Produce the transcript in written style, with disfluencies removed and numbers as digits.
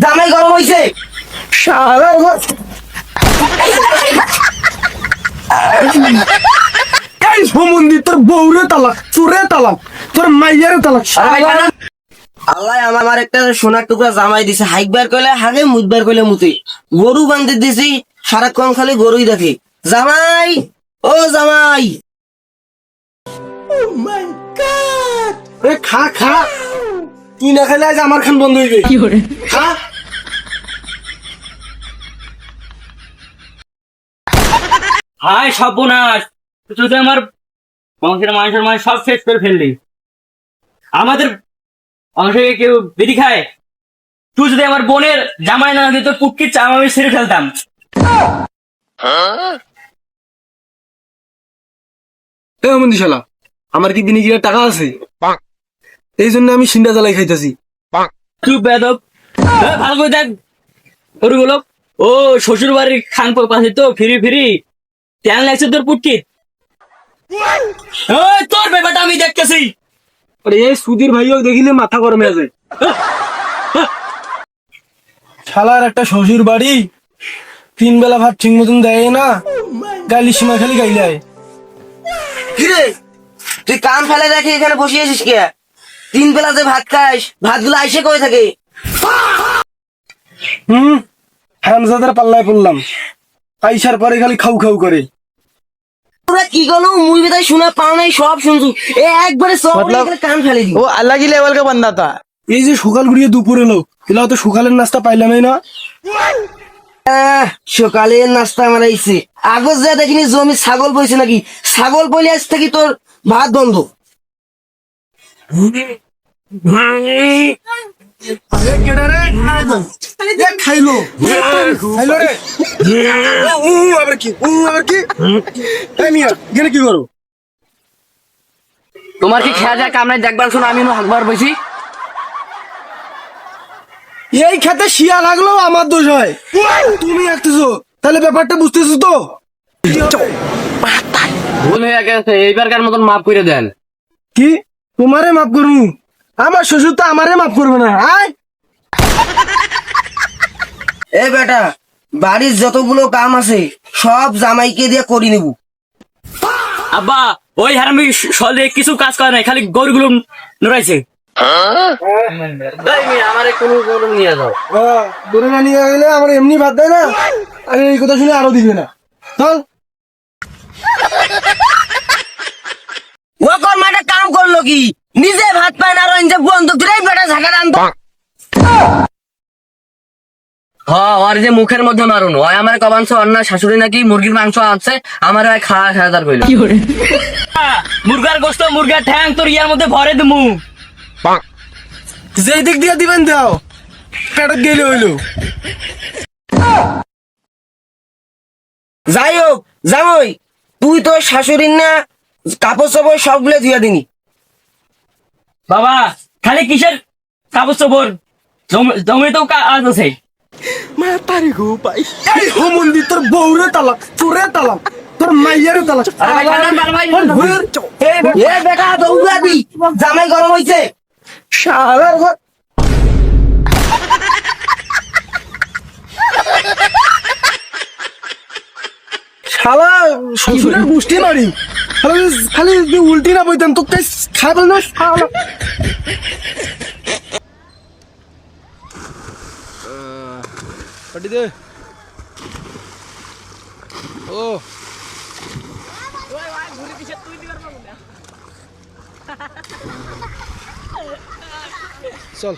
জামাই গরম হইছে শালার ঘর এই সমন্দি তোর বউরে তালাক চোরে তালাক তোর মাইয়ারে তালাক আল্লাহ আমার একটা সোনার টুকরা জামাই দিছে হাইকবার কইলে হাগে মুদবার কইলে মুতে গরু বান্ধে দিছি সারাক্ষণ খালি গরুই দেখে জামাই ও জামাই এ খা খা তুই না খেলে আজ আমার খান বন্ধ হইবে খা হায় সর্বনাশ তুই তো আমার বংশের মানুষের মানে সব শেষ করে ফেললি। আমাদের অংশে কেউ বিড়ি খায়? তুই যদি আমার বোনের জামাই না দিত পুটকির চাম আমি ছেড়ে ফেলতাম। এ মন্দি শালা আমার কি দিনে গিয়ে টাকা আছে এই জন্য আমি সিন্ডা জ্বালাই খাইতেছি তুই বেদব ভালো করে দেখ গরুগুলো। ও শ্বশুর বাড়ির খান পাশে তো ফিরি ফিরি ট্যান লাগছে তোর পুটকি। তোর ব্যাপারটা আমি দেখতেছি। আরে এই সুধীর ভাইও দেখিলে মাথা গরমে আছে শালার একটা শ্বশুর বাড়ি 3 বেলা ভাত ঠিক মতন দেয় না গালি সীমা খালি গাইলায় কিরে তুই কান ফেলে রেখে এখানে বসে আছিস কে 3 বেলা যে ভাত খাস ভাতগুলো আইসে কই থাকে হারামজাদার পাল্লায় পড়লাম আইসার পরে খালি খাউ খাউ করে তোরা কি গেল মুই বেতাই শোনা পাও নাই সব শুনছু এ একবারে সব কান ফেলে দি वो अलग ही लेवल का बंदा था। এই যে সকাল ঘুরিয়ে দুপুর এলো এলা তো সকালের নাস্তা পাইলামই না সকালের নাস্তা আমার আইছে আগজ যা দেখিনি জমি ছাগল বইছে নাকি ছাগল বইলে আজ থেকে তোর ভাত বন্ধ খাইলো খাইলো রে আবার কি আবার কি এই মিয়া এখানে কি করো তোমার কি খেয়া যায় কামড়ায় দেখবার শোনো আমি হাকবার বসি। এই খেতে শিয়া লাগলো আমার দোষ হয় তুমি একতেছো তাহলে ব্যাপারটা বুঝতেছো তো ভুল হয়ে গেছে এইবারকার মতন মাফ করে দেন। কি তোমারে মাফ করবো আমার শ্বশুর তো আমারে মাফ করবে না আয় এ বেটা বাড়ির যতগুলো কাম আছে সব জামাইকে দিয়ে করি নেব আব্বা ওই হারামি সলে কিছু কাজ করে নাই খালি গরুগুলো নড়াইছে। আমার কোনো গরু নিয়ে যাও। দূরে না নিয়ে গেলে আমার এমনি ভাত দেয় না আরে এই কথা শুনে আরো দিবে না চল ও কর মাটা কাম করলো কি নিজে ভাত পায় না আর যে বন্দুক ধরে বেটা ঝাঁকা আনতো হ্যাঁ ওর যে মুখের মধ্যে মারুন ওই আমার কবাংশ অন্য শাশুড়ি নাকি মুরগির মাংস আছে আমার ওই খাওয়া খাওয়াদার কইল মুরগার গোস্ত মুরগার ঠ্যাং তোর ইয়ার মধ্যে ভরে দিমু। যেই দিক দিয়ে দিবেন দাও পেটত গেলে হইলো যাই হোক জামাই তুই তো শাশুড়ির না কাপড় চোপড় সবগুলো ধুয়ে দিনি বাবা খালি কিসের কাপড় চোপড় জমি তো কাজ আছে। এই হোমন্দি তোর বউরে তালাক চোরে তালাক তোর মাইয়ারে তালাক এ বেটা দৌড়াবি জামাই গরম হইছে শালার ঘর শালা শ্বশুরের গোষ্ঠী মারি খালি যদি উল্টি না বইতাম তো খাই বল না শালা দে ও চল